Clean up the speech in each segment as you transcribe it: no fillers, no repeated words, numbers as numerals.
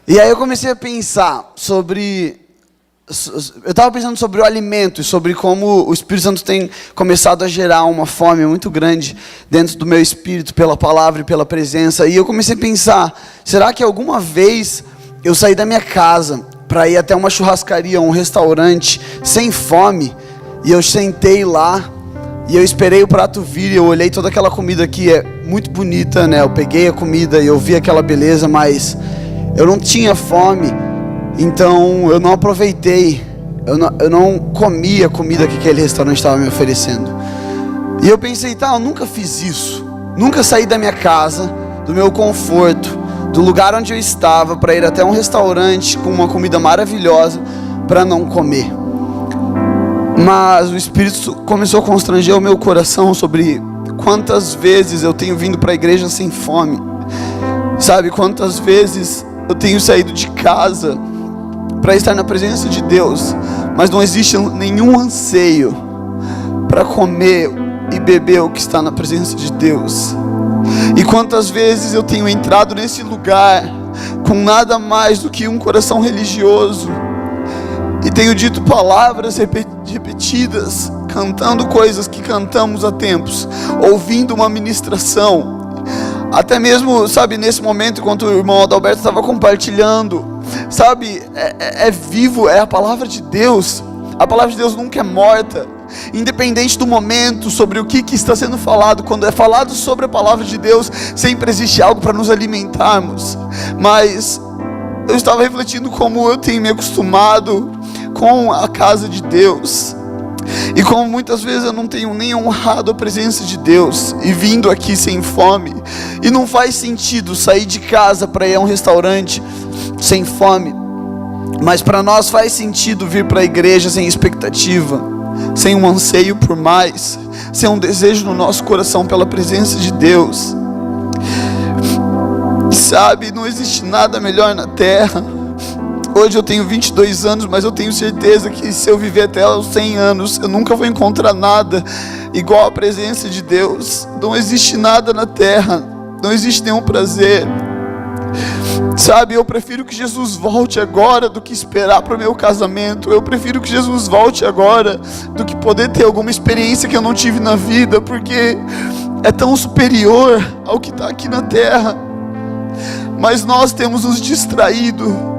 E aí eu comecei a pensar sobre... Eu estava pensando sobre o alimento e sobre como o Espírito Santo tem começado a gerar uma fome muito grande dentro do meu espírito, pela palavra e pela presença. E eu comecei a pensar, será que alguma vez eu saí da minha casa para ir até uma churrascaria, um restaurante, sem fome, e eu sentei lá, e eu esperei o prato vir, e eu olhei toda aquela comida que é muito bonita, né? Eu peguei a comida e eu vi aquela beleza, mas eu não tinha fome. Então eu não aproveitei, eu não comi a comida que aquele restaurante estava me oferecendo. E eu pensei, eu nunca fiz isso. Nunca saí da minha casa, do meu conforto, do lugar onde eu estava, para ir até um restaurante com uma comida maravilhosa, para não comer. Mas o Espírito começou a constranger o meu coração sobre quantas vezes eu tenho vindo para a igreja sem fome. Sabe, quantas vezes eu tenho saído de casa para estar na presença de Deus, mas não existe nenhum anseio para comer e beber o que está na presença de Deus. E quantas vezes eu tenho entrado nesse lugar com nada mais do que um coração religioso, e tenho dito palavras repetidas, cantando coisas que cantamos há tempos, ouvindo uma ministração, até mesmo, sabe, nesse momento, enquanto o irmão Adalberto estava compartilhando, sabe, é vivo, é a palavra de Deus. A palavra de Deus nunca é morta, independente do momento, sobre o que está sendo falado. Quando é falado sobre a palavra de Deus, sempre existe algo para nos alimentarmos. Mas eu estava refletindo como eu tenho me acostumado com a casa de Deus, e como muitas vezes eu não tenho nem honrado a presença de Deus, e vindo aqui sem fome. E não faz sentido sair de casa para ir a um restaurante sem fome, mas para nós faz sentido vir para a igreja sem expectativa, sem um anseio por mais, sem um desejo no nosso coração pela presença de Deus. Sabe, não existe nada melhor na terra. Hoje eu tenho 22 anos, mas eu tenho certeza que se eu viver até os 100 anos, eu nunca vou encontrar nada igual a presença de Deus. Não existe nada na terra, não existe nenhum prazer. Sabe, eu prefiro que Jesus volte agora do que esperar para o meu casamento. Eu prefiro que Jesus volte agora do que poder ter alguma experiência que eu não tive na vida, porque é tão superior ao que está aqui na terra. Mas nós temos nos distraído,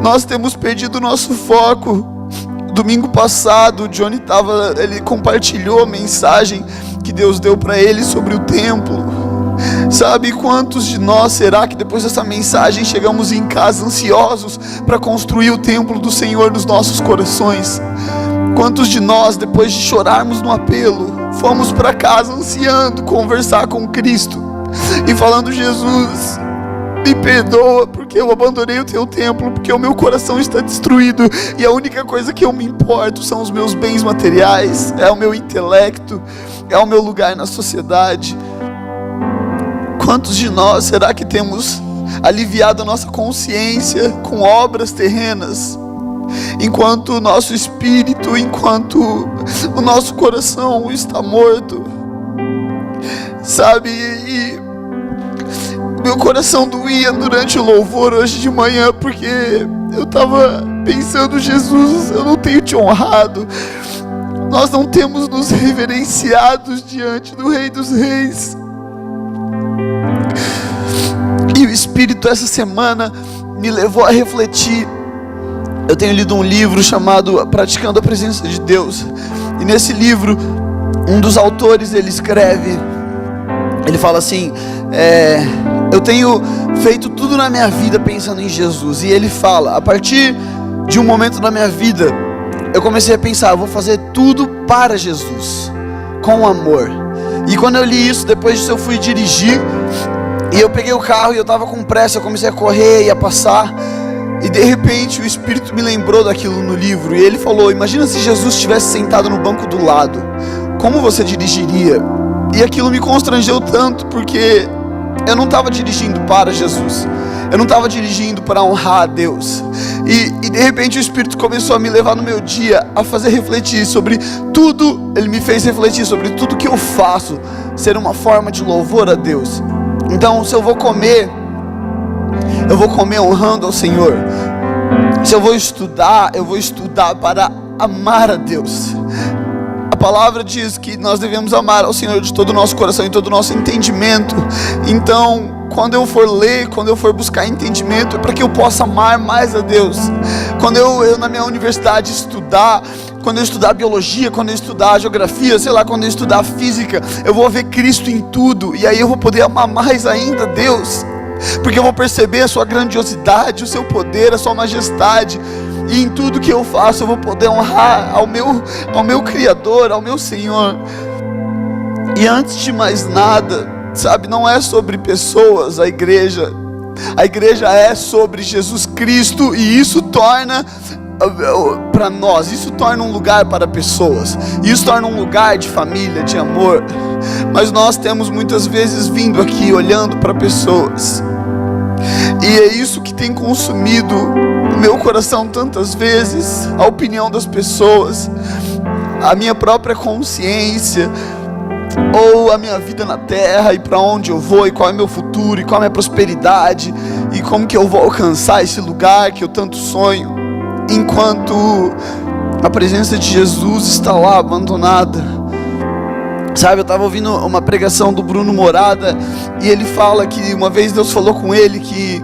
nós temos perdido o nosso foco. Domingo passado, o Johnny ele compartilhou a mensagem que Deus deu para ele sobre o templo. Sabe, quantos de nós será que depois dessa mensagem chegamos em casa ansiosos para construir o templo do Senhor nos nossos corações? Quantos de nós, depois de chorarmos no apelo, fomos para casa ansiando conversar com Cristo e falando: Jesus, me perdoa porque eu abandonei o teu templo, porque o meu coração está destruído e a única coisa que eu me importo são os meus bens materiais, é o meu intelecto, é o meu lugar na sociedade. Quantos de nós será que temos aliviado a nossa consciência com obras terrenas, enquanto o nosso espírito, enquanto o nosso coração está morto? Sabe, e meu coração doía durante o louvor hoje de manhã, porque eu estava pensando: Jesus, eu não tenho te honrado, nós não temos nos reverenciado diante do Rei dos Reis. E o Espírito essa semana me levou a refletir. Eu tenho lido um livro chamado Praticando a Presença de Deus, e nesse livro um dos autores, ele fala assim: eu tenho feito tudo na minha vida pensando em Jesus. E ele fala: a partir de um momento da minha vida, eu comecei a pensar: eu vou fazer tudo para Jesus, com amor. E quando eu li isso, depois disso eu fui dirigir, e eu peguei o carro e eu estava com pressa, eu comecei a correr e a passar, e de repente o Espírito me lembrou daquilo no livro, e ele falou: imagina se Jesus estivesse sentado no banco do lado, como você dirigiria? E aquilo me constrangeu tanto, porque eu não estava dirigindo para Jesus, eu não estava dirigindo para honrar a Deus. E de repente o Espírito começou a me levar no meu dia a fazer refletir sobre tudo. Ele me fez refletir sobre tudo que eu faço ser uma forma de louvor a Deus. Então, se eu vou comer, eu vou comer honrando ao Senhor. Se eu vou estudar para amar a Deus. A palavra diz que nós devemos amar ao Senhor de todo o nosso coração e todo o nosso entendimento. Então, quando eu for ler, quando eu for buscar entendimento, é para que eu possa amar mais a Deus. Quando eu na minha universidade estudar, quando eu estudar biologia, quando eu estudar geografia, sei lá, quando eu estudar física, eu vou ver Cristo em tudo, e aí eu vou poder amar mais ainda Deus, porque eu vou perceber a sua grandiosidade, o seu poder, a sua majestade, e em tudo que eu faço eu vou poder honrar ao meu Criador, ao meu Senhor. E antes de mais nada, sabe, não é sobre pessoas a igreja é sobre Jesus Cristo, e isso torna para nós, isso torna um lugar para pessoas, isso torna um lugar de família, de amor. Mas nós temos muitas vezes vindo aqui olhando para pessoas, e é isso que tem consumido o meu coração tantas vezes, a opinião das pessoas, a minha própria consciência, ou a minha vida na terra, e para onde eu vou, e qual é meu futuro, e qual é a minha prosperidade, e como que eu vou alcançar esse lugar que eu tanto sonho, enquanto a presença de Jesus está lá abandonada. Sabe, eu estava ouvindo uma pregação do Bruno Morada, e ele fala que uma vez Deus falou com ele que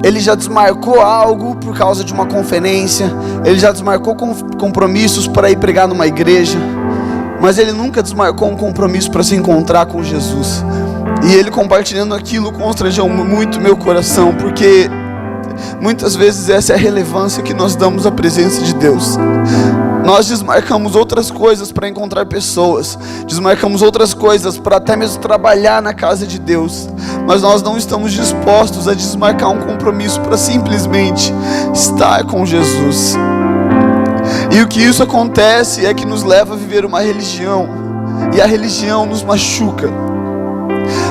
ele já desmarcou algo por causa de uma conferência, ele já desmarcou compromissos para ir pregar numa igreja, mas ele nunca desmarcou um compromisso para se encontrar com Jesus. E ele compartilhando aquilo constrangeu muito meu coração, porque muitas vezes essa é a relevância que nós damos à presença de Deus. Nós desmarcamos outras coisas para encontrar pessoas, desmarcamos outras coisas para até mesmo trabalhar na casa de Deus, mas nós não estamos dispostos a desmarcar um compromisso para simplesmente estar com Jesus. E o que isso acontece é que nos leva a viver uma religião, e a religião nos machuca,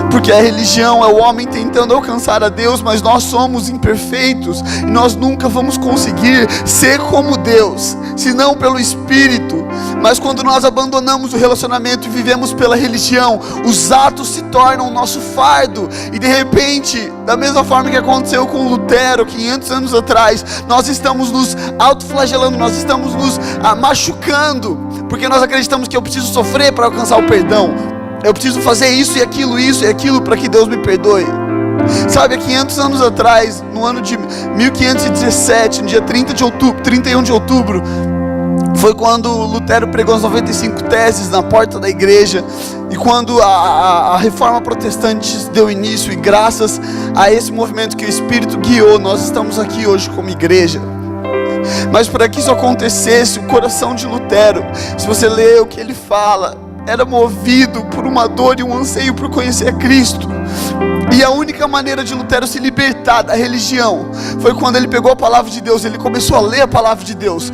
porque a religião é o homem tentando alcançar a Deus, mas nós somos imperfeitos, e nós nunca vamos conseguir ser como Deus, senão pelo Espírito. Mas quando nós abandonamos o relacionamento e vivemos pela religião, os atos se tornam o nosso fardo, e de repente, da mesma forma que aconteceu com Lutero 500 anos atrás, nós estamos nos autoflagelando, nós estamos nos machucando, porque nós acreditamos que eu preciso sofrer para alcançar o perdão, eu preciso fazer isso e aquilo para que Deus me perdoe. Sabe, há 500 anos atrás, no ano de 1517, no dia 31 de outubro, foi quando Lutero pregou as 95 teses na porta da igreja, e quando a reforma protestante deu início, e graças a esse movimento que o Espírito guiou, nós estamos aqui hoje como igreja. Mas para que isso acontecesse, o coração de Lutero, se você ler o que ele fala, era movido por uma dor e um anseio por conhecer a Cristo. E a única maneira de Lutero se libertar da religião foi quando ele pegou a palavra de Deus, ele começou a ler a palavra de Deus,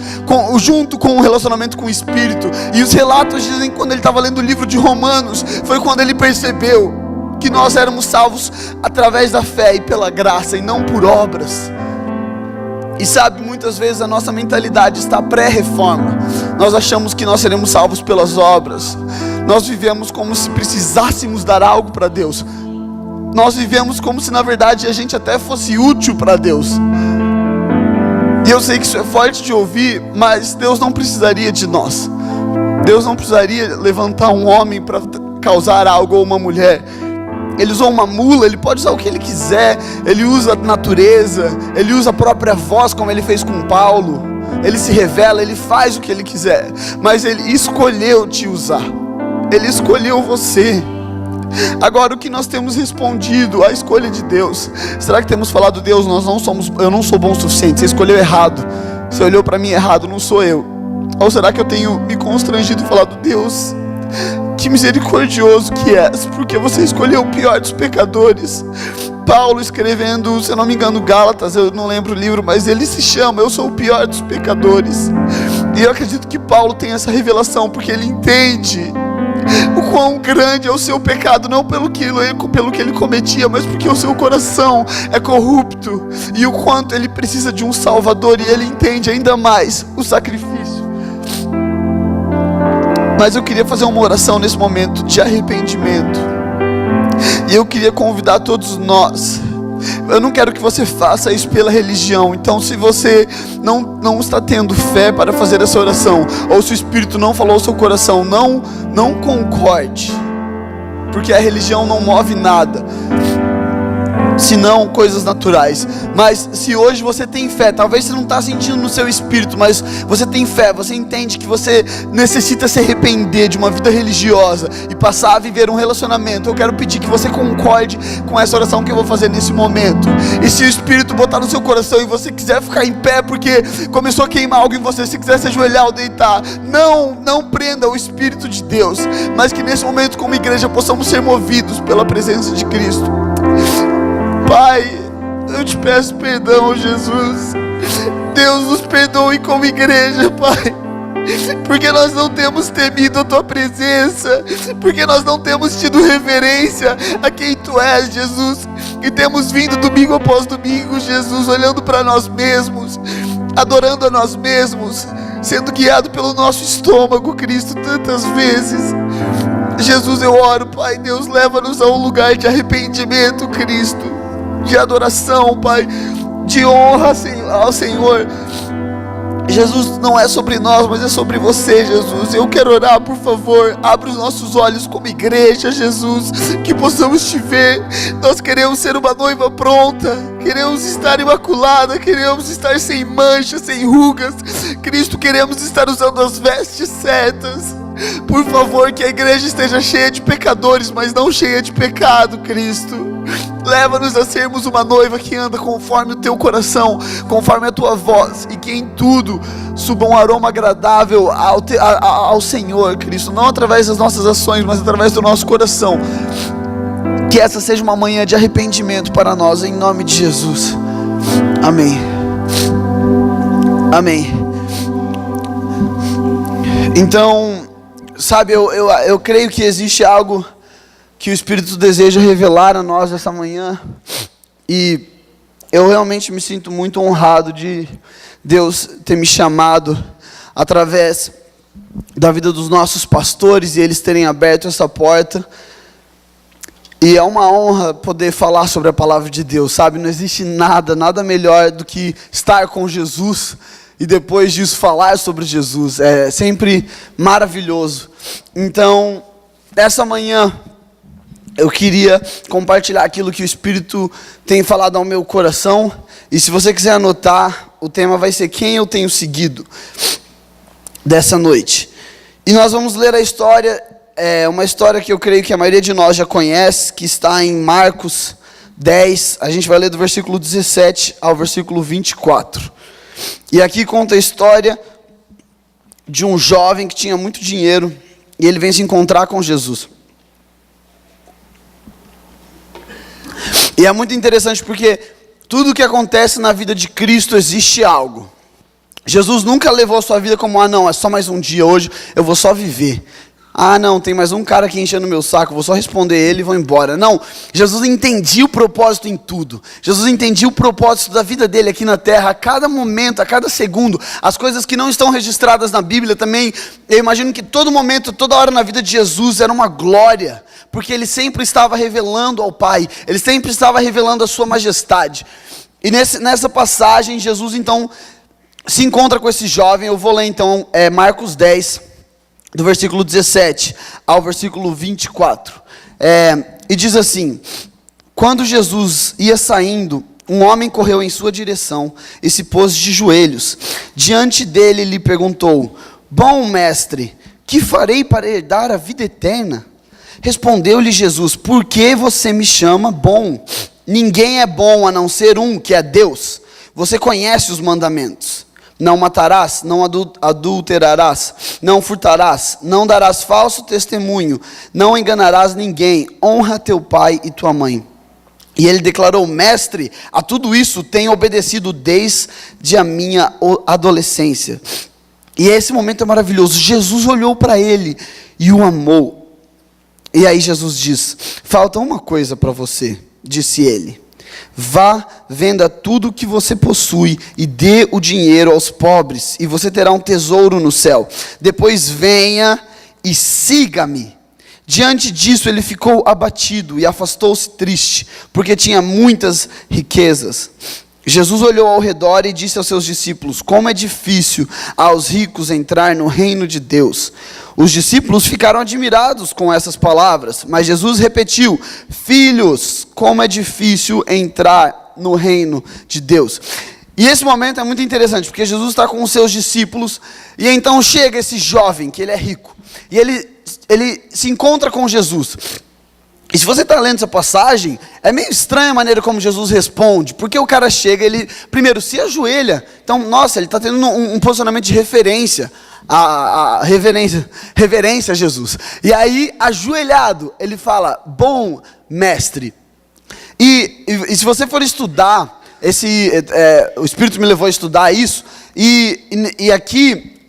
junto com o relacionamento com o Espírito. E os relatos dizem que quando ele estava lendo o livro de Romanos, foi quando ele percebeu que nós éramos salvos através da fé e pela graça, e não por obras. E sabe, muitas vezes a nossa mentalidade está pré-reforma. Nós achamos que nós seremos salvos pelas obras. Nós vivemos como se precisássemos dar algo para Deus. Nós vivemos como se na verdade a gente até fosse útil para Deus. E eu sei que isso é forte de ouvir, mas Deus não precisaria de nós. Deus não precisaria levantar um homem para causar algo, ou uma mulher. Ele usou uma mula, ele pode usar o que ele quiser. Ele usa a natureza, ele usa a própria voz, como ele fez com Paulo. Ele se revela, ele faz o que ele quiser. Mas ele escolheu te usar, ele escolheu você. Agora, o que nós temos respondido à escolha de Deus? Será que temos falado: Deus, eu não sou bom o suficiente, você escolheu errado, você olhou para mim errado, não sou eu? Ou será que eu tenho me constrangido e falado: Deus, que misericordioso que és, porque você escolheu o pior dos pecadores? Paulo escrevendo, se eu não me engano, Gálatas, eu não lembro o livro, mas ele se chama: eu sou o pior dos pecadores. E eu acredito que Paulo tem essa revelação, porque ele entende o quão grande é o seu pecado, não pelo que ele cometia, mas porque o seu coração é corrupto, e o quanto ele precisa de um Salvador, e ele entende ainda mais o sacrifício. Mas eu queria fazer uma oração nesse momento de arrependimento, e eu queria convidar todos nós Eu não quero que você faça isso pela religião. Então, se você não está tendo fé para fazer essa oração, ou se o Espírito não falou ao seu coração, não concorde, porque a religião não move nada, senão coisas naturais. Mas se hoje você tem fé, talvez você não está sentindo no seu espírito, mas você tem fé, você entende que você necessita se arrepender de uma vida religiosa e passar a viver um relacionamento, eu quero pedir que você concorde com essa oração que eu vou fazer nesse momento. E se o Espírito botar no seu coração e você quiser ficar em pé porque começou a queimar algo em você, se quiser se ajoelhar ou deitar, não prenda o Espírito de Deus, mas que nesse momento como igreja possamos ser movidos pela presença de Cristo. Pai, eu te peço perdão, Jesus. Deus, nos perdoe como igreja, Pai, porque nós não temos temido a Tua presença, porque nós não temos tido reverência a quem Tu és, Jesus, e temos vindo domingo após domingo, Jesus, olhando para nós mesmos, adorando a nós mesmos, sendo guiado pelo nosso estômago, Cristo, tantas vezes. Jesus, eu oro, Pai, Deus, leva-nos a um lugar de arrependimento, Cristo, de adoração, Pai, de honra ao Senhor. Jesus, não é sobre nós, mas é sobre você, Jesus. Eu quero orar, por favor, abre os nossos olhos como igreja, Jesus, que possamos te ver. Nós queremos ser uma noiva pronta, queremos estar imaculada, queremos estar sem manchas, sem rugas. Cristo, queremos estar usando as vestes certas. Por favor, que a igreja esteja cheia de pecadores, mas não cheia de pecado, Cristo. Leva-nos a sermos uma noiva que anda conforme o Teu coração, conforme a Tua voz, e que em tudo suba um aroma agradável ao Senhor, Cristo, não através das nossas ações, mas através do nosso coração. Que essa seja uma manhã de arrependimento para nós, em nome de Jesus. Amém. Amém. Então, sabe, eu creio que existe algo que o Espírito deseja revelar a nós essa manhã, e eu realmente me sinto muito honrado de Deus ter me chamado através da vida dos nossos pastores, e eles terem aberto essa porta, e é uma honra poder falar sobre a palavra de Deus, sabe, não existe nada melhor do que estar com Jesus, e depois disso falar sobre Jesus, é sempre maravilhoso. Então, essa manhã, eu queria compartilhar aquilo que o Espírito tem falado ao meu coração. E se você quiser anotar, o tema vai ser quem eu tenho seguido dessa noite. E nós vamos ler a história, uma história que eu creio que a maioria de nós já conhece, que está em Marcos 10. A gente vai ler do versículo 17 ao versículo 24. E aqui conta a história de um jovem que tinha muito dinheiro e ele vem se encontrar com Jesus. E é muito interessante porque tudo que acontece na vida de Cristo existe algo. Jesus nunca levou a sua vida como, não, é só mais um dia, hoje eu vou só viver. Não, tem mais um cara aqui enchendo o meu saco, vou só responder ele e vou embora. Não, Jesus entendia o propósito em tudo. Jesus entendia o propósito da vida dele aqui na terra, a cada momento, a cada segundo. As coisas que não estão registradas na Bíblia também, eu imagino que todo momento, toda hora na vida de Jesus era uma glória, porque ele sempre estava revelando ao Pai, ele sempre estava revelando a sua majestade. E nessa passagem, Jesus então se encontra com esse jovem. Eu vou ler então Marcos 10, do versículo 17 ao versículo 24, e diz assim: quando Jesus ia saindo, um homem correu em sua direção e se pôs de joelhos diante dele e lhe perguntou: bom mestre, que farei para herdar a vida eterna? Respondeu-lhe Jesus: por que você me chama bom? Ninguém é bom a não ser um, que é Deus. Você conhece os mandamentos: não matarás, não adulterarás, não furtarás, não darás falso testemunho, não enganarás ninguém, honra teu pai e tua mãe. E ele declarou: mestre, a tudo isso tenho obedecido desde a minha adolescência. E esse momento é maravilhoso. Jesus olhou para ele e o amou. E aí Jesus diz: falta uma coisa para você, disse ele. Vá, venda tudo o que você possui e dê o dinheiro aos pobres, e você terá um tesouro no céu. Depois venha e siga-me. Diante disso, ele ficou abatido e afastou-se triste, porque tinha muitas riquezas. Jesus olhou ao redor e disse aos seus discípulos: como é difícil aos ricos entrar no reino de Deus. Os discípulos ficaram admirados com essas palavras, mas Jesus repetiu: filhos, como é difícil entrar no reino de Deus. E esse momento é muito interessante, porque Jesus está com os seus discípulos, e então chega esse jovem, que ele é rico, e ele se encontra com Jesus. E se você está lendo essa passagem, é meio estranha a maneira como Jesus responde, porque o cara chega, ele primeiro se ajoelha, então, nossa, ele está tendo um posicionamento de referência, reverência a Jesus. E aí, ajoelhado, ele fala: bom mestre. E se você for estudar, o Espírito me levou a estudar isso, e aqui,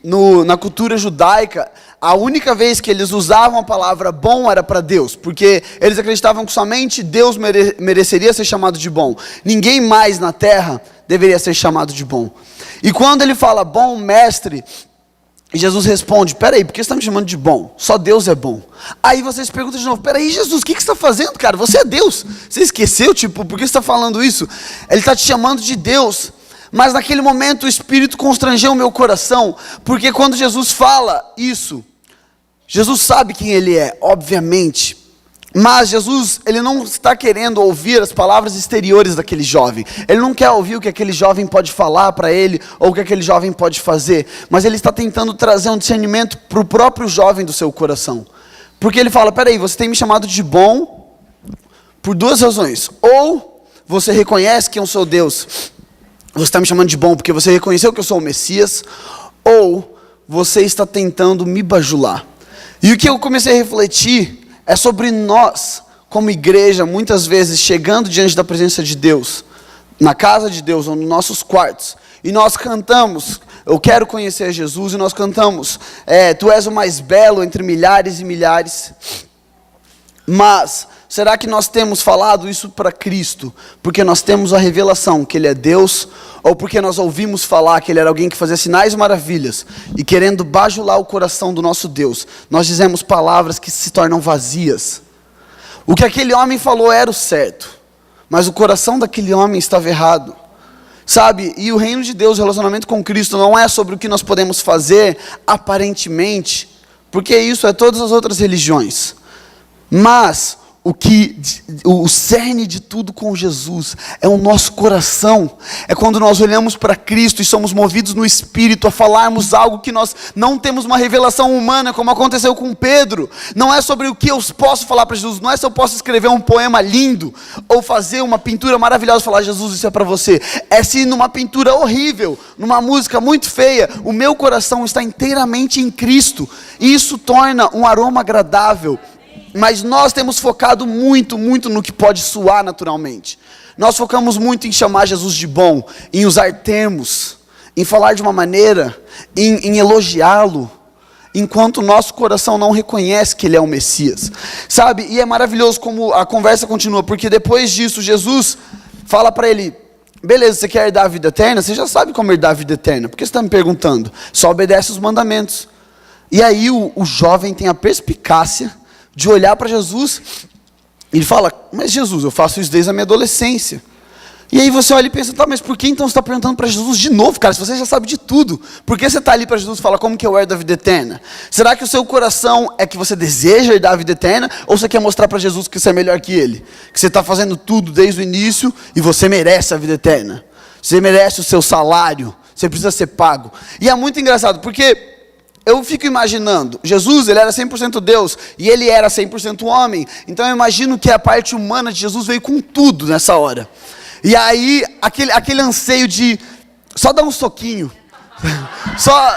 na cultura judaica, a única vez que eles usavam a palavra bom era para Deus, porque eles acreditavam que somente Deus mereceria ser chamado de bom. Ninguém mais na terra deveria ser chamado de bom. E quando ele fala bom mestre, Jesus responde: peraí, por que você está me chamando de bom? Só Deus é bom. Aí você se pergunta de novo: peraí, Jesus, o que você está fazendo, cara? Você é Deus. Você esqueceu, por que você está falando isso? Ele está te chamando de Deus. Mas naquele momento o Espírito constrangeu o meu coração, porque quando Jesus fala isso, Jesus sabe quem ele é, obviamente, mas Jesus, ele não está querendo ouvir as palavras exteriores daquele jovem, ele não quer ouvir o que aquele jovem pode falar para ele, ou o que aquele jovem pode fazer, mas ele está tentando trazer um discernimento para o próprio jovem do seu coração, porque ele fala: peraí, você tem me chamado de bom por duas razões: ou você reconhece que eu sou Deus, você está me chamando de bom porque você reconheceu que eu sou o Messias, ou você está tentando me bajular. E o que eu comecei a refletir é sobre nós, como igreja, muitas vezes chegando diante da presença de Deus, na casa de Deus, ou nos nossos quartos, e nós cantamos: eu quero conhecer Jesus, e nós cantamos: tu és o mais belo entre milhares e milhares. Mas será que nós temos falado isso para Cristo porque nós temos a revelação que Ele é Deus, ou porque nós ouvimos falar que Ele era alguém que fazia sinais e maravilhas, e querendo bajular o coração do nosso Deus, nós dizemos palavras que se tornam vazias? O que aquele homem falou era o certo, mas o coração daquele homem estava errado, sabe? E o reino de Deus, o relacionamento com Cristo, não é sobre o que nós podemos fazer aparentemente, porque isso é todas as outras religiões. Mas o cerne de tudo com Jesus é o nosso coração, é quando nós olhamos para Cristo e somos movidos no Espírito a falarmos algo que nós não temos uma revelação humana, como aconteceu com Pedro. Não é sobre o que eu posso falar para Jesus, não é se eu posso escrever um poema lindo, ou fazer uma pintura maravilhosa e falar: Jesus, isso é para você. É se numa pintura horrível, numa música muito feia, o meu coração está inteiramente em Cristo, e isso torna um aroma agradável. Mas nós temos focado muito no que pode soar naturalmente. Nós focamos muito em chamar Jesus de bom, em usar termos, em falar de uma maneira, em elogiá-lo, enquanto o nosso coração não reconhece que Ele é o Messias, sabe? E é maravilhoso como a conversa continua, porque depois disso Jesus fala para ele: beleza, você quer herdar a vida eterna? Você já sabe como herdar a vida eterna, por que você está me perguntando? Só obedece os mandamentos. E aí o jovem tem a perspicácia de olhar para Jesus, e ele fala: mas Jesus, eu faço isso desde a minha adolescência. E aí você olha e pensa: tá, mas por que então você está perguntando para Jesus de novo, cara, se você já sabe de tudo? Por que você está ali para Jesus e fala: como que eu herdo a vida eterna? Será que o seu coração é que você deseja herdar a vida eterna, ou você quer mostrar para Jesus que você é melhor que Ele? Que você está fazendo tudo desde o início, e você merece a vida eterna, você merece o seu salário, você precisa ser pago. E é muito engraçado, porque eu fico imaginando, Jesus, ele era 100% Deus, e ele era 100% homem, então eu imagino que a parte humana de Jesus veio com tudo nessa hora. E aí, aquele anseio de só dar um soquinho, só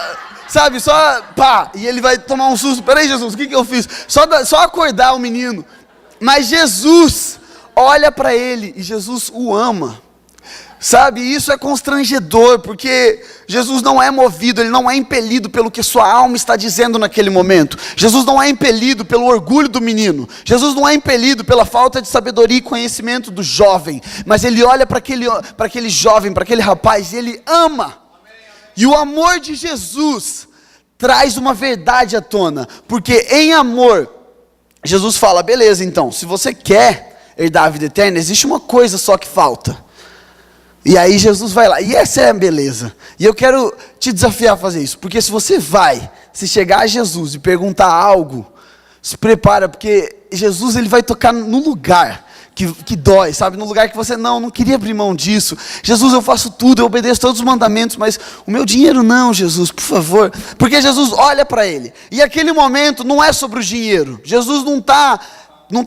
pá, e ele vai tomar um susto: peraí, Jesus, o que eu fiz? Só acordar o menino. Mas Jesus olha para ele, e Jesus o ama. Sabe, isso é constrangedor, porque Jesus não é movido, Ele não é impelido pelo que sua alma está dizendo naquele momento. Jesus não é impelido pelo orgulho do menino, Jesus não é impelido pela falta de sabedoria e conhecimento do jovem, mas Ele olha para aquele jovem, para aquele rapaz, e Ele ama. E o amor de Jesus traz uma verdade à tona, porque em amor Jesus fala, beleza então, se você quer herdar a vida eterna, existe uma coisa só que falta. E aí Jesus vai lá, e essa é a beleza. E eu quero te desafiar a fazer isso, porque se você se chegar a Jesus e perguntar algo, se prepara, porque Jesus ele vai tocar no lugar que dói, sabe? No lugar que você não queria abrir mão disso. Jesus, eu faço tudo, eu obedeço todos os mandamentos, mas o meu dinheiro não, Jesus, por favor. Porque Jesus olha para ele, e aquele momento não é sobre o dinheiro. Jesus não está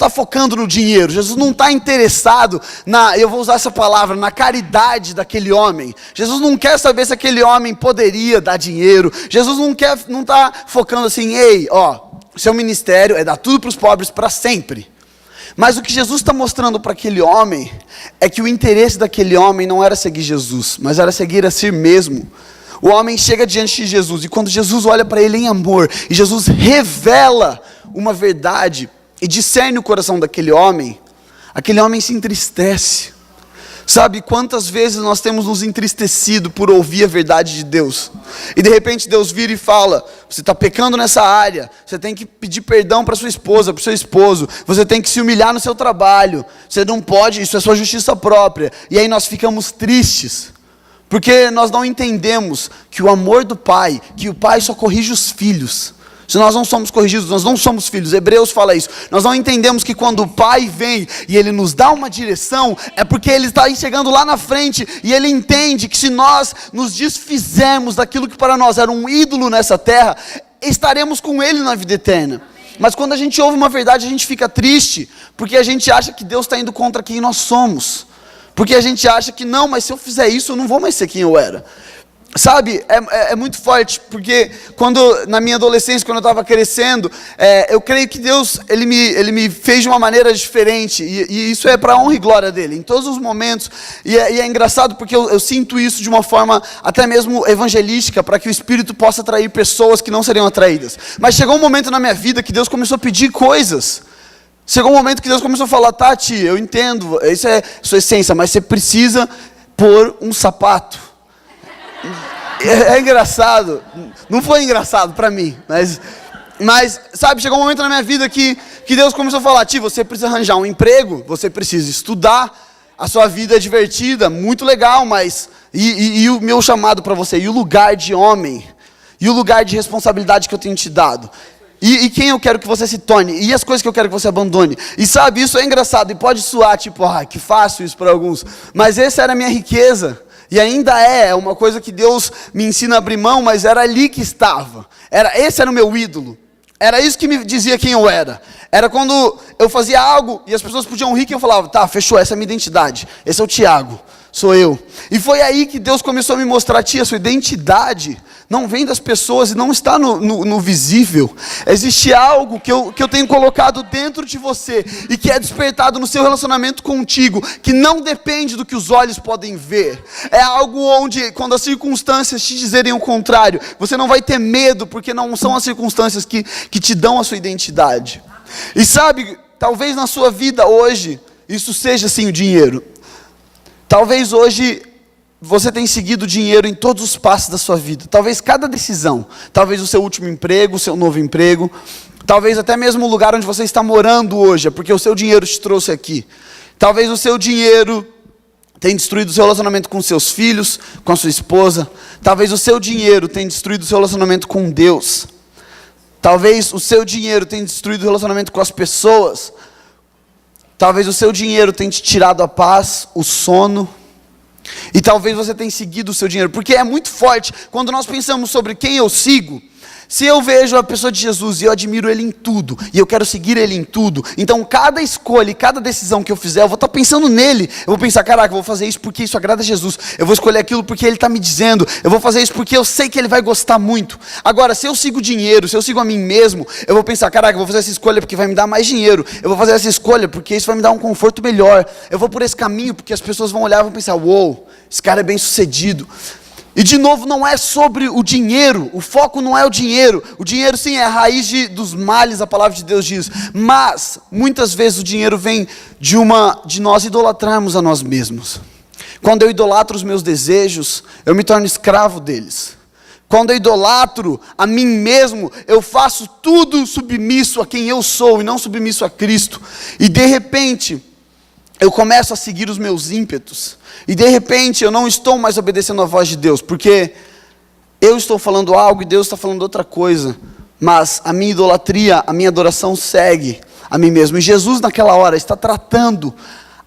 focando no dinheiro, Jesus não está interessado eu vou usar essa palavra, na caridade daquele homem. Jesus não quer saber se aquele homem poderia dar dinheiro. Jesus não está focando assim, ei, seu ministério é dar tudo para os pobres para sempre. Mas o que Jesus está mostrando para aquele homem, é que o interesse daquele homem não era seguir Jesus, mas era seguir a si mesmo. O homem chega diante de Jesus, e quando Jesus olha para ele em amor, e Jesus revela uma verdade, e discerne o coração daquele homem, aquele homem se entristece. Sabe quantas vezes nós temos nos entristecido por ouvir a verdade de Deus? E de repente Deus vira e fala, você está pecando nessa área, você tem que pedir perdão para sua esposa, para o seu esposo, você tem que se humilhar no seu trabalho, você não pode, isso é sua justiça própria. E aí nós ficamos tristes, porque nós não entendemos que o amor do Pai, que o Pai só corrige os filhos. Se nós não somos corrigidos, nós não somos filhos. Hebreus fala isso. Nós não entendemos que quando o Pai vem e Ele nos dá uma direção, é porque Ele está chegando lá na frente, e Ele entende que se nós nos desfizermos daquilo que para nós era um ídolo nessa terra, estaremos com Ele na vida eterna. Mas quando a gente ouve uma verdade, a gente fica triste, porque a gente acha que Deus está indo contra quem nós somos. Porque a gente acha que não, mas se eu fizer isso, eu não vou mais ser quem eu era. Sabe, é muito forte, porque na minha adolescência, quando eu estava crescendo, eu creio que Deus, Ele me fez de uma maneira diferente, e isso é para a honra e glória dEle, em todos os momentos, e é engraçado porque eu sinto isso de uma forma até mesmo evangelística, para que o Espírito possa atrair pessoas que não seriam atraídas. Mas chegou um momento na minha vida que Deus começou a pedir coisas. Chegou um momento que Deus começou a falar, Tati, eu entendo, isso é sua essência, mas você precisa pôr um sapato. É engraçado, não foi engraçado para mim, mas sabe, chegou um momento na minha vida que Deus começou a falar, Ti, você precisa arranjar um emprego, você precisa estudar, a sua vida é divertida, muito legal, mas e o meu chamado para você, e o lugar de homem, e o lugar de responsabilidade que eu tenho te dado, e quem eu quero que você se torne, e as coisas que eu quero que você abandone. E sabe, isso é engraçado, e pode soar tipo, que fácil isso para alguns, mas essa era a minha riqueza. E ainda é uma coisa que Deus me ensina a abrir mão, mas era ali que estava. Esse era o meu ídolo. Era isso que me dizia quem eu era. Era quando eu fazia algo e as pessoas podiam rir, que eu falava, tá, fechou, essa é a minha identidade. Esse é o Tiago, sou eu. E foi aí que Deus começou a me mostrar, Tia, sua identidade não vem das pessoas e não está no visível. Existe algo que eu tenho colocado dentro de você e que é despertado no seu relacionamento contigo, que não depende do que os olhos podem ver. É algo onde, quando as circunstâncias te dizerem o contrário, você não vai ter medo, porque não são as circunstâncias que te dão a sua identidade. E sabe, talvez na sua vida hoje, isso seja sim o dinheiro. Talvez hoje você tenha seguido o dinheiro em todos os passos da sua vida. Talvez cada decisão, talvez o seu último emprego, o seu novo emprego, talvez até mesmo o lugar onde você está morando hoje, é porque o seu dinheiro te trouxe aqui. Talvez o seu dinheiro tenha destruído o seu relacionamento com seus filhos, com a sua esposa. Talvez o seu dinheiro tenha destruído o seu relacionamento com Deus. Talvez o seu dinheiro tenha destruído o relacionamento com as pessoas. Talvez o seu dinheiro tenha te tirado a paz, o sono. E talvez você tenha seguido o seu dinheiro. Porque é muito forte quando nós pensamos sobre quem eu sigo. Se eu vejo a pessoa de Jesus e eu admiro Ele em tudo, e eu quero seguir Ele em tudo, então cada escolha e cada decisão que eu fizer, eu vou estar pensando nele. Eu vou pensar, caraca, eu vou fazer isso porque isso agrada a Jesus. Eu vou escolher aquilo porque Ele está me dizendo. Eu vou fazer isso porque eu sei que Ele vai gostar muito. Agora, se eu sigo o dinheiro, se eu sigo a mim mesmo, eu vou pensar, caraca, eu vou fazer essa escolha porque vai me dar mais dinheiro. Eu vou fazer essa escolha porque isso vai me dar um conforto melhor. Eu vou por esse caminho porque as pessoas vão olhar e vão pensar, uou, esse cara é bem sucedido. E de novo, não é sobre o dinheiro, o foco não é o dinheiro sim é a raiz dos males, a palavra de Deus diz, mas muitas vezes o dinheiro vem de nós idolatrarmos a nós mesmos. Quando eu idolatro os meus desejos, eu me torno escravo deles. Quando eu idolatro a mim mesmo, eu faço tudo submisso a quem eu sou e não submisso a Cristo. E de repente, eu começo a seguir os meus ímpetos. E de repente, eu não estou mais obedecendo à voz de Deus, porque eu estou falando algo e Deus está falando outra coisa. Mas a minha idolatria, a minha adoração segue a mim mesmo. E Jesus naquela hora está tratando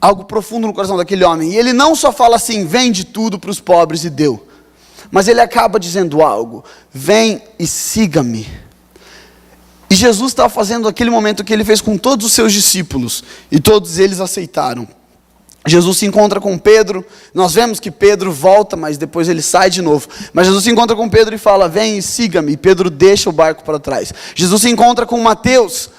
algo profundo no coração daquele homem. E ele não só fala assim, vende tudo para os pobres e deu. Mas ele acaba dizendo algo, vem e siga-me. E Jesus estava fazendo aquele momento que ele fez com todos os seus discípulos. E todos eles aceitaram. Jesus se encontra com Pedro, nós vemos que Pedro volta, mas depois ele sai de novo. Mas Jesus se encontra com Pedro e fala, vem e siga-me. E Pedro deixa o barco para trás. Jesus se encontra com Mateus,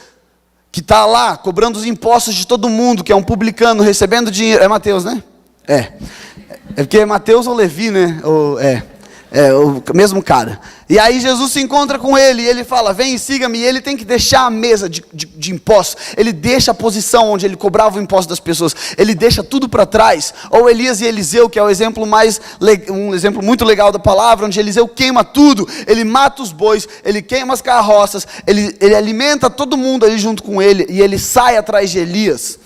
que está lá, cobrando os impostos de todo mundo, que é um publicano, recebendo dinheiro. É Mateus, né? É porque é Mateus ou Levi, né? É o mesmo cara. E aí Jesus se encontra com ele, e ele fala, vem e siga-me, e ele tem que deixar a mesa de impostos, ele deixa a posição onde ele cobrava o imposto das pessoas, ele deixa tudo para trás. Ou Elias e Eliseu, que é o exemplo um exemplo muito legal da palavra, onde Eliseu queima tudo, ele mata os bois, ele queima as carroças, ele alimenta todo mundo ali junto com ele, e ele sai atrás de Elias.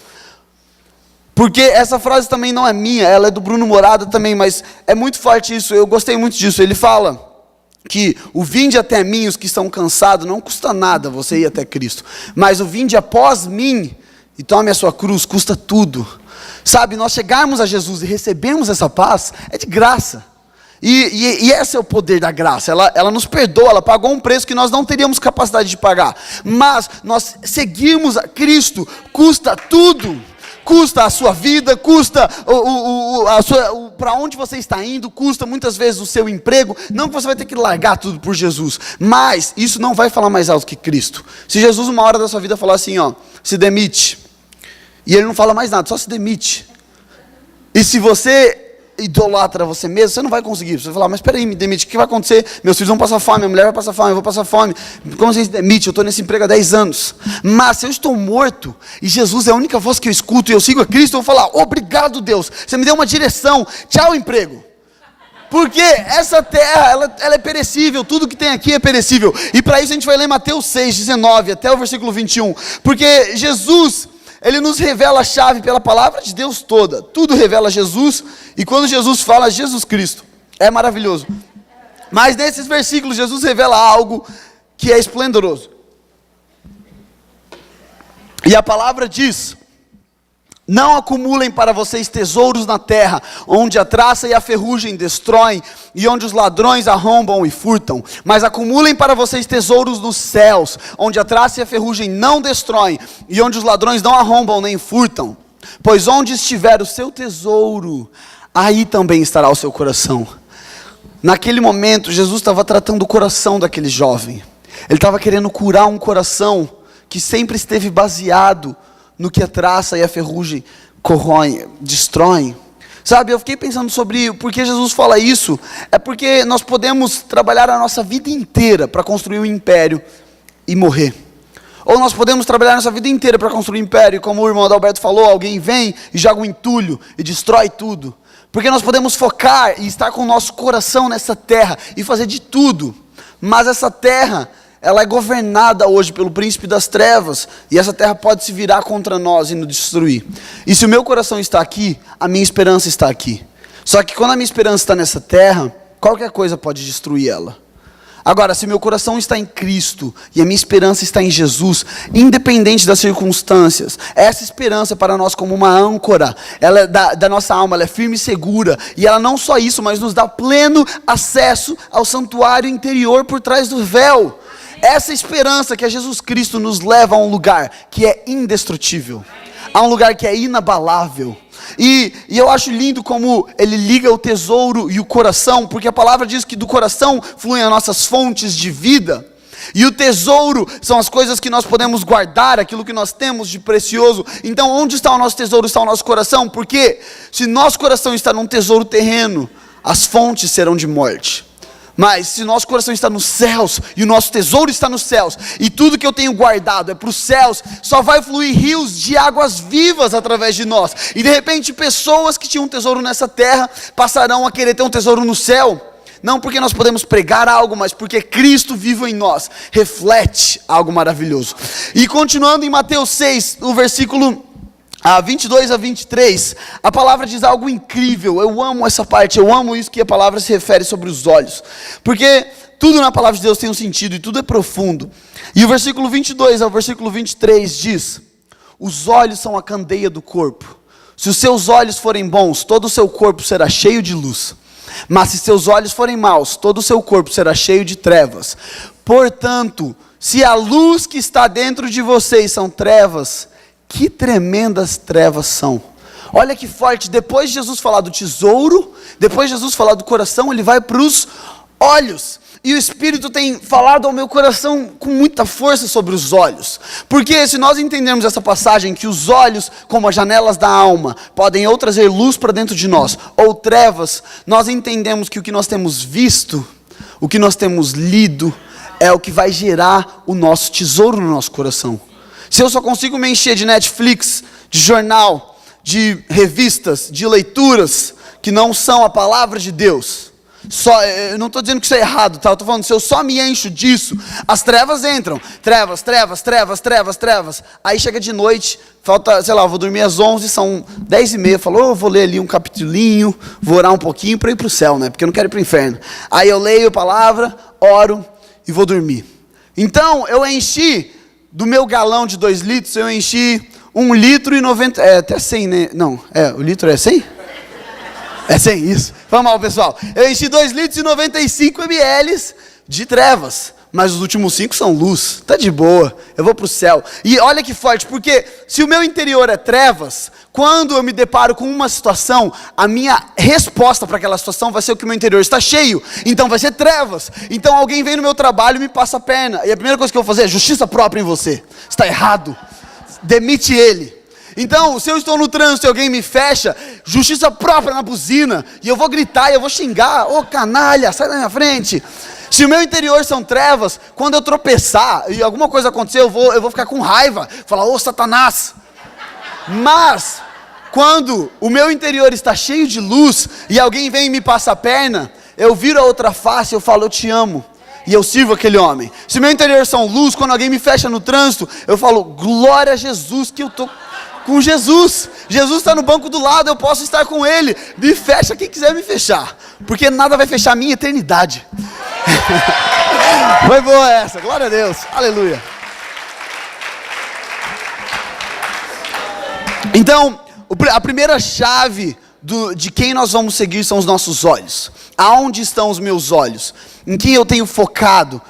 Porque essa frase também não é minha, ela é do Bruno Morada também, mas é muito forte isso, eu gostei muito disso. Ele fala que o vinde até mim, os que estão cansados, não custa nada você ir até Cristo. Mas o vinde após mim, e tome a sua cruz, custa tudo. Sabe, nós chegarmos a Jesus e recebermos essa paz, é de graça. E esse é o poder da graça, ela nos perdoa, ela pagou um preço que nós não teríamos capacidade de pagar. Mas nós seguirmos a Cristo, custa tudo. Custa a sua vida, custa para onde você está indo, custa muitas vezes o seu emprego. Não que você vai ter que largar tudo por Jesus, mas isso não vai falar mais alto que Cristo. Se Jesus uma hora da sua vida falar assim, ó, se demite, e ele não fala mais nada, só se demite. E se você idolatra você mesmo, você não vai conseguir. Você vai falar, mas espera aí, me demite, o que vai acontecer? Meus filhos vão passar fome, minha mulher vai passar fome, eu vou passar fome. Como você se demite? Eu estou nesse emprego há 10 anos. Mas se eu estou morto, e Jesus é a única voz que eu escuto, e eu sigo a Cristo, eu vou falar, obrigado Deus, você me deu uma direção, tchau emprego. Porque essa terra, ela é perecível, tudo que tem aqui é perecível. E para isso a gente vai ler Mateus 6, 19, até o versículo 21. Porque Jesus, ele nos revela a chave pela palavra de Deus toda. Tudo revela Jesus. E quando Jesus fala Jesus Cristo, é maravilhoso. Mas nesses versículos Jesus revela algo que é esplendoroso. E a palavra diz, não acumulem para vocês tesouros na terra, onde a traça e a ferrugem destroem, e onde os ladrões arrombam e furtam. Mas acumulem para vocês tesouros nos céus, onde a traça e a ferrugem não destroem, e onde os ladrões não arrombam nem furtam. Pois onde estiver o seu tesouro, aí também estará o seu coração. Naquele momento, Jesus estava tratando o coração daquele jovem. Ele estava querendo curar um coração que sempre esteve baseado no que a traça e a ferrugem corroem, destroem. Sabe, eu fiquei pensando sobre por que Jesus fala isso. É porque nós podemos trabalhar a nossa vida inteira para construir um império e morrer. Ou nós podemos trabalhar a nossa vida inteira para construir um império, e como o irmão Adalberto falou, alguém vem e joga um entulho e destrói tudo. Porque nós podemos focar e estar com o nosso coração nessa terra e fazer de tudo. Mas essa terra, ela é governada hoje pelo príncipe das trevas, e essa terra pode se virar contra nós e nos destruir. E se o meu coração está aqui, a minha esperança está aqui. Só que quando a minha esperança está nessa terra, qualquer coisa pode destruir ela. Agora, se meu coração está em Cristo e a minha esperança está em Jesus, independente das circunstâncias, essa esperança para nós como uma âncora, ela é da nossa alma, ela é firme e segura, e ela não só isso, mas nos dá pleno acesso ao santuário interior por trás do véu. Essa esperança que é Jesus Cristo nos leva a um lugar que é indestrutível, a um lugar que é inabalável. E eu acho lindo como ele liga o tesouro e o coração, porque a palavra diz que do coração fluem as nossas fontes de vida. E o tesouro são as coisas que nós podemos guardar, aquilo que nós temos de precioso. Então onde está o nosso tesouro? Está o nosso coração. Porque se nosso coração está num tesouro terreno, as fontes serão de morte. Mas se nosso coração está nos céus, e o nosso tesouro está nos céus, e tudo que eu tenho guardado é para os céus, só vai fluir rios de águas vivas através de nós. E de repente pessoas que tinham um tesouro nessa terra, passarão a querer ter um tesouro no céu. Não porque nós podemos pregar algo, mas porque Cristo vivo em nós reflete algo maravilhoso. E continuando em Mateus 6, no versículo 22 a 23, a palavra diz algo incrível. Eu amo essa parte, eu amo isso que a palavra se refere sobre os olhos, porque tudo na palavra de Deus tem um sentido e tudo é profundo. E o versículo 22 ao versículo 23 diz: os olhos são a candeia do corpo. Se os seus olhos forem bons, todo o seu corpo será cheio de luz. Mas se seus olhos forem maus, todo o seu corpo será cheio de trevas. Portanto, se a luz que está dentro de vocês são trevas, que tremendas trevas são. Olha que forte, depois de Jesus falar do tesouro, depois de Jesus falar do coração, ele vai para os olhos. E o Espírito tem falado ao meu coração com muita força sobre os olhos. Porque se nós entendermos essa passagem, que os olhos, como as janelas da alma, podem ou trazer luz para dentro de nós, ou trevas, nós entendemos que o que nós temos visto, o que nós temos lido, é o que vai gerar o nosso tesouro no nosso coração. Se eu só consigo me encher de Netflix, de jornal, de revistas, de leituras, que não são a palavra de Deus, eu não estou dizendo que isso é errado, tá? Eu estou falando, se eu só me encho disso, as trevas entram, trevas, aí chega de noite, falta, sei lá, eu vou dormir às 11, são 10h30, falou, vou ler ali um capitulinho, vou orar um pouquinho para ir para o céu, né, porque eu não quero ir para o inferno. Aí eu leio a palavra, oro e vou dormir. Então, eu enchi, do meu galão de 2 litros, eu enchi 1,90 litro, até 100, né, não, o litro é 100? É 100, isso. Vamos mal, pessoal. Eu enchi 2,95 ml de trevas, mas os últimos 5 são luz. Tá de boa, eu vou para o céu. E olha que forte, porque se o meu interior é trevas, quando eu me deparo com uma situação, a minha resposta para aquela situação vai ser o que o meu interior está cheio. Então vai ser trevas. Então alguém vem no meu trabalho e me passa a perna. E a primeira coisa que eu vou fazer é justiça própria em você. Está errado. Demite ele. Então, se eu estou no trânsito e alguém me fecha, justiça própria na buzina, e eu vou gritar, e eu vou xingar, ô canalha, sai da minha frente. Se o meu interior são trevas, quando eu tropeçar e alguma coisa acontecer, eu vou ficar com raiva, falar, ô Satanás. Mas, quando o meu interior está cheio de luz, e alguém vem e me passa a perna, eu viro a outra face, eu falo, eu te amo. E eu sirvo aquele homem. Se o meu interior são luz, quando alguém me fecha no trânsito, eu falo, glória a Jesus, que eu estou com Jesus. Jesus está no banco do lado, eu posso estar com Ele. Me fecha quem quiser me fechar, porque nada vai fechar a minha eternidade. Foi boa essa, glória a Deus, aleluia. Então, a primeira chave de quem nós vamos seguir são os nossos olhos. Aonde estão os meus olhos? Em quem eu tenho focado?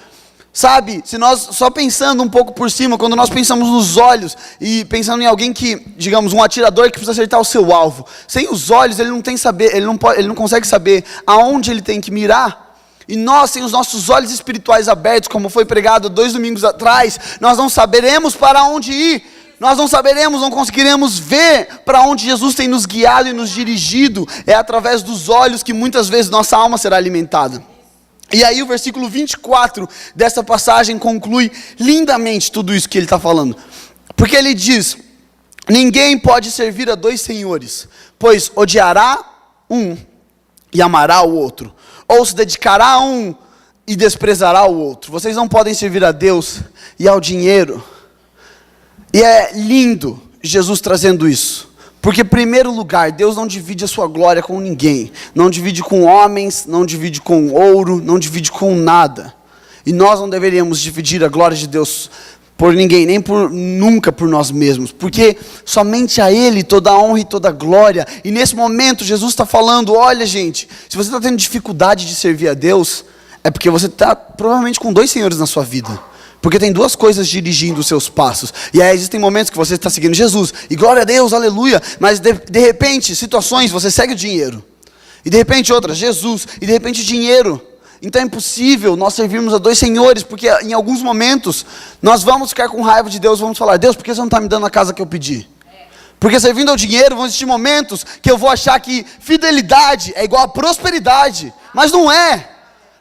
Sabe, se nós só pensando um pouco por cima, quando nós pensamos nos olhos e pensando em alguém que, digamos, um atirador que precisa acertar o seu alvo, sem os olhos ele não consegue saber aonde ele tem que mirar. E nós, sem os nossos olhos espirituais abertos, como foi pregado 2 domingos atrás, nós não saberemos para onde ir. Nós não conseguiremos ver para onde Jesus tem nos guiado e nos dirigido. É através dos olhos que muitas vezes nossa alma será alimentada. E aí o versículo 24 dessa passagem conclui lindamente tudo isso que ele está falando. Porque ele diz, ninguém pode servir a 2 senhores, pois odiará um e amará o outro, ou se dedicará a um e desprezará o outro. Vocês não podem servir a Deus e ao dinheiro. E é lindo Jesus trazendo isso. Porque, em primeiro lugar, Deus não divide a sua glória com ninguém. Não divide com homens, não divide com ouro, não divide com nada. E nós não deveríamos dividir a glória de Deus por ninguém, nem nunca por nós mesmos. Porque somente a Ele toda a honra e toda a glória. E nesse momento, Jesus está falando, olha gente, se você está tendo dificuldade de servir a Deus, é porque você está provavelmente com 2 senhores na sua vida. Porque tem 2 coisas dirigindo os seus passos. E aí existem momentos que você está seguindo Jesus. E glória a Deus, aleluia. Mas de repente, situações, você segue o dinheiro. E de repente outras, Jesus. E de repente dinheiro. Então é impossível nós servirmos a 2 senhores. Porque em alguns momentos, nós vamos ficar com raiva de Deus. Vamos falar, Deus, por que você não está me dando a casa que eu pedi? Porque servindo ao dinheiro, vão existir momentos que eu vou achar que fidelidade é igual a prosperidade. Mas não é.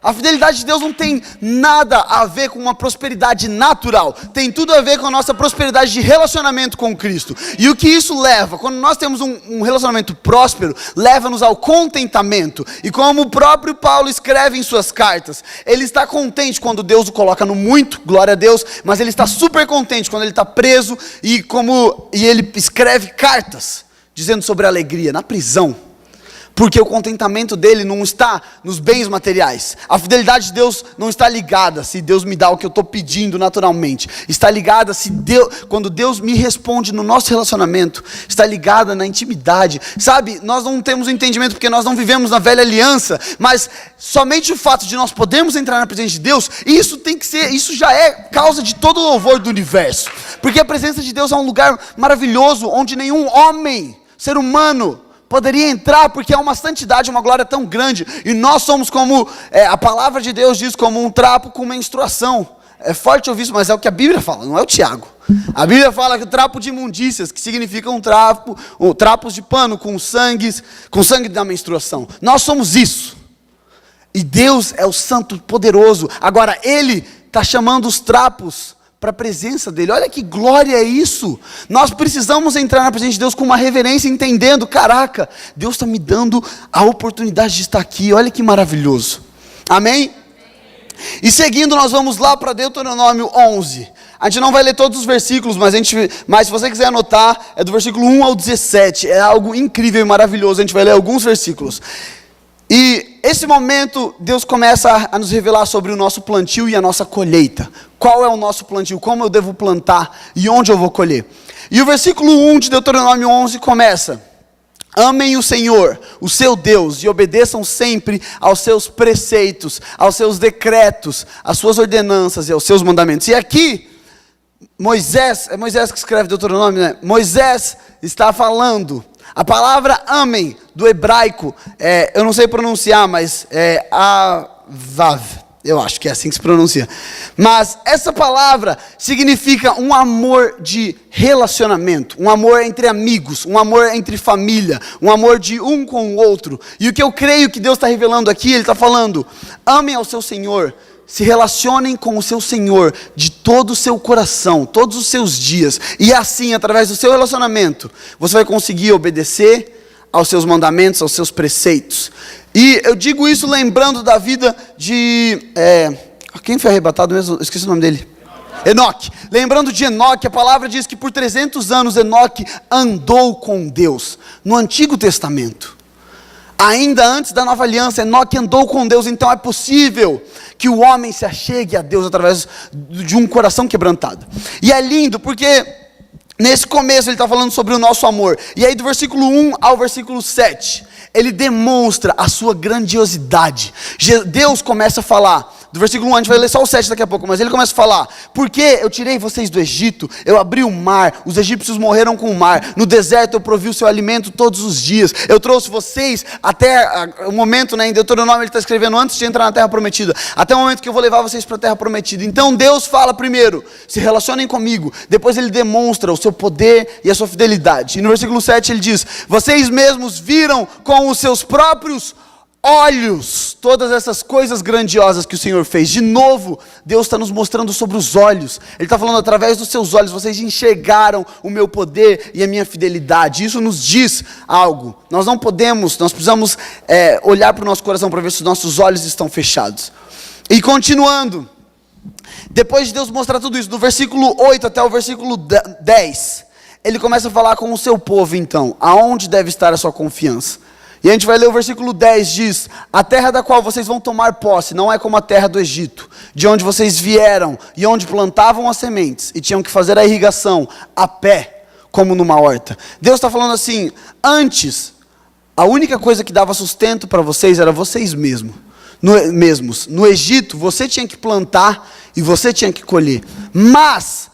A fidelidade de Deus não tem nada a ver com uma prosperidade natural. Tem tudo a ver com a nossa prosperidade de relacionamento com Cristo. E o que isso leva? Quando nós temos um relacionamento próspero, leva-nos ao contentamento. E como o próprio Paulo escreve em suas cartas, ele está contente quando Deus o coloca no muito, glória a Deus, mas ele está super contente quando ele está preso e ele escreve cartas dizendo sobre a alegria na prisão. Porque o contentamento dele não está nos bens materiais. A fidelidade de Deus não está ligada se Deus me dá o que eu estou pedindo naturalmente. Está ligada quando Deus me responde no nosso relacionamento. Está ligada na intimidade. Sabe, nós não temos entendimento porque nós não vivemos na velha aliança. Mas somente o fato de nós podermos entrar na presença de Deus, isso já é causa de todo o louvor do universo. Porque a presença de Deus é um lugar maravilhoso, onde nenhum homem, ser humano, poderia entrar, porque é uma santidade, uma glória tão grande, e nós somos como, a palavra de Deus diz, como um trapo com menstruação. É forte ouvir isso, mas é o que a Bíblia fala, não é o Tiago. A Bíblia fala que o trapo de imundícias, que significa trapos de pano com sangue da menstruação. Nós somos isso. E Deus é o santo poderoso. Agora Ele está chamando os trapos para a presença dele. Olha que glória é isso. Nós precisamos entrar na presença de Deus com uma reverência, entendendo, caraca, Deus está me dando a oportunidade de estar aqui. Olha que maravilhoso. Amém? E seguindo, nós vamos lá para Deuteronômio 11. A gente não vai ler todos os versículos, mas se você quiser anotar, é do versículo 1 ao 17. É algo incrível e maravilhoso. A gente vai ler alguns versículos. E esse momento, Deus começa a nos revelar sobre o nosso plantio e a nossa colheita. Qual é o nosso plantio, como eu devo plantar e onde eu vou colher. E o versículo 1 de Deuteronômio 11 começa: amem o Senhor, o seu Deus, e obedeçam sempre aos seus preceitos, aos seus decretos, às suas ordenanças e aos seus mandamentos. E aqui, Moisés, é Moisés que escreve Deuteronômio, né? Moisés está falando. A palavra amem, do hebraico, eu não sei pronunciar, mas é avav, eu acho que é assim que se pronuncia. Mas essa palavra significa um amor de relacionamento, um amor entre amigos, um amor entre família, um amor de um com o outro. E o que eu creio que Deus está revelando aqui, Ele está falando: amem ao seu Senhor. Se relacionem com o seu Senhor de todo o seu coração, todos os seus dias. E assim, através do seu relacionamento, você vai conseguir obedecer aos seus mandamentos, aos seus preceitos. E eu digo isso lembrando da vida de... quem foi arrebatado mesmo? Eu esqueci o nome dele. Enoque. Lembrando de Enoque, a palavra diz que por 300 anos Enoque andou com Deus. No Antigo Testamento. Ainda antes da nova aliança, Enoque andou com Deus. Então é possível que o homem se achegue a Deus através de um coração quebrantado. E é lindo porque nesse começo ele está falando sobre o nosso amor. E aí do versículo 1 ao versículo 7, ele demonstra a sua grandiosidade. Deus começa a falar. Do versículo 1, a gente vai ler só o 7 daqui a pouco, mas ele começa a falar: porque eu tirei vocês do Egito, eu abri o mar, os egípcios morreram com o mar, no deserto eu provi o seu alimento todos os dias, eu trouxe vocês até o momento, em Deuteronômio ele está escrevendo antes de entrar na terra prometida, até o momento que eu vou levar vocês para a terra prometida. Então Deus fala primeiro: se relacionem comigo. Depois ele demonstra o seu poder e a sua fidelidade. E no versículo 7 ele diz: vocês mesmos viram com os seus próprios olhos todas essas coisas grandiosas que o Senhor fez. De novo, Deus está nos mostrando sobre os olhos. Ele está falando: através dos seus olhos vocês enxergaram o meu poder e a minha fidelidade. Isso nos diz algo. Nós precisamos olhar para o nosso coração para ver se os nossos olhos estão fechados. E continuando, depois de Deus mostrar tudo isso, do versículo 8 até o versículo 10, ele começa a falar com o seu povo. Então, aonde deve estar a sua confiança? E a gente vai ler o versículo 10, diz: a terra da qual vocês vão tomar posse não é como a terra do Egito, de onde vocês vieram e onde plantavam as sementes e tinham que fazer a irrigação a pé, como numa horta. Deus está falando assim: antes, a única coisa que dava sustento para vocês era vocês mesmos. No Egito, você tinha que plantar e você tinha que colher. Mas,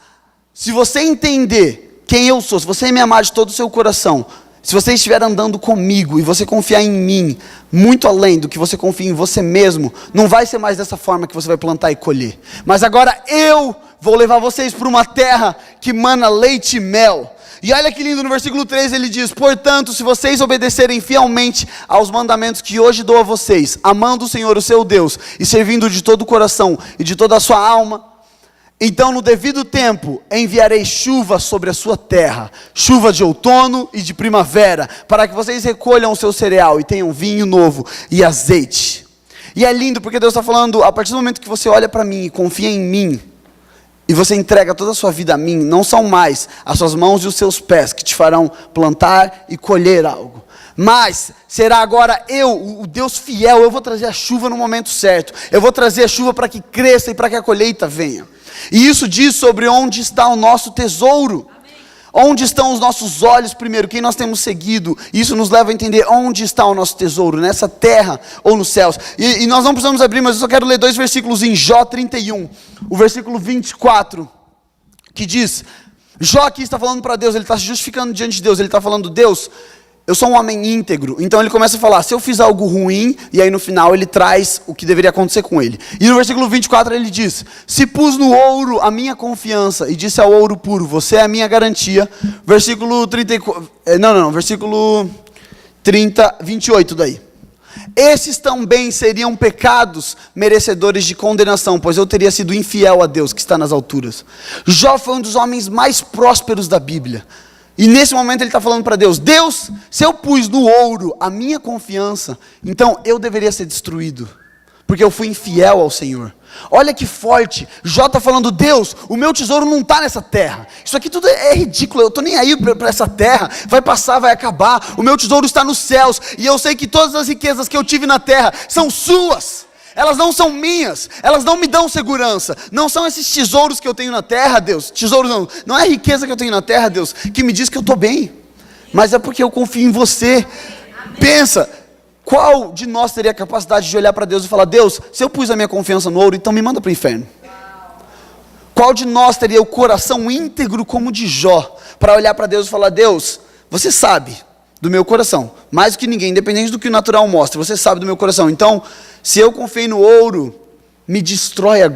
se você entender quem eu sou, se você me amar de todo o seu coração, se você estiver andando comigo e você confiar em mim, muito além do que você confia em você mesmo, não vai ser mais dessa forma que você vai plantar e colher. Mas agora eu vou levar vocês para uma terra que mana leite e mel. E olha que lindo, no versículo 3 ele diz: portanto, se vocês obedecerem fielmente aos mandamentos que hoje dou a vocês, amando o Senhor, o seu Deus, e servindo de todo o coração e de toda a sua alma, então no devido tempo enviarei chuva sobre a sua terra, chuva de outono e de primavera, para que vocês recolham o seu cereal e tenham vinho novo e azeite. E é lindo porque Deus está falando, a partir do momento que você olha para mim e confia em mim, e você entrega toda a sua vida a mim, não são mais as suas mãos e os seus pés que te farão plantar e colher algo, mas será agora eu, o Deus fiel. Eu vou trazer a chuva no momento certo, eu vou trazer a chuva para que cresça e para que a colheita venha. E isso diz sobre onde está o nosso tesouro. Onde estão os nossos olhos primeiro, quem nós temos seguido. Isso nos leva a entender onde está o nosso tesouro, nessa terra ou nos céus. E nós não precisamos abrir, mas eu só quero ler 2 versículos em Jó 31, o versículo 24, que diz, Jó aqui está falando para Deus, ele está se justificando diante de Deus, ele está falando: Deus, eu sou um homem íntegro. Então ele começa a falar, se eu fiz algo ruim, e aí no final ele traz o que deveria acontecer com ele. E no versículo 24 ele diz: se pus no ouro a minha confiança, e disse ao ouro puro, você é a minha garantia. Versículo 28 daí. Esses também seriam pecados merecedores de condenação, pois eu teria sido infiel a Deus que está nas alturas. Jó foi um dos homens mais prósperos da Bíblia. E nesse momento ele está falando para Deus: Deus, se eu pus no ouro a minha confiança, então eu deveria ser destruído, porque eu fui infiel ao Senhor. Olha que forte. Jó está falando: Deus, o meu tesouro não está nessa terra, isso aqui tudo é ridículo, eu estou nem aí para essa terra, vai passar, vai acabar, o meu tesouro está nos céus, e eu sei que todas as riquezas que eu tive na terra são suas. Elas não são minhas, elas não me dão segurança, não são esses tesouros que eu tenho na terra, Deus, tesouros não é a riqueza que eu tenho na terra, Deus, que me diz que eu estou bem, mas é porque eu confio em você. Amém. Pensa, qual de nós teria a capacidade de olhar para Deus e falar: Deus, se eu pus a minha confiança no ouro, então me manda para o inferno? Qual de nós teria o coração íntegro como o de Jó, para olhar para Deus e falar: Deus, você sabe do meu coração, mais do que ninguém, independente do que o natural mostra, você sabe do meu coração, então, se eu confiei no ouro, me destrói agora.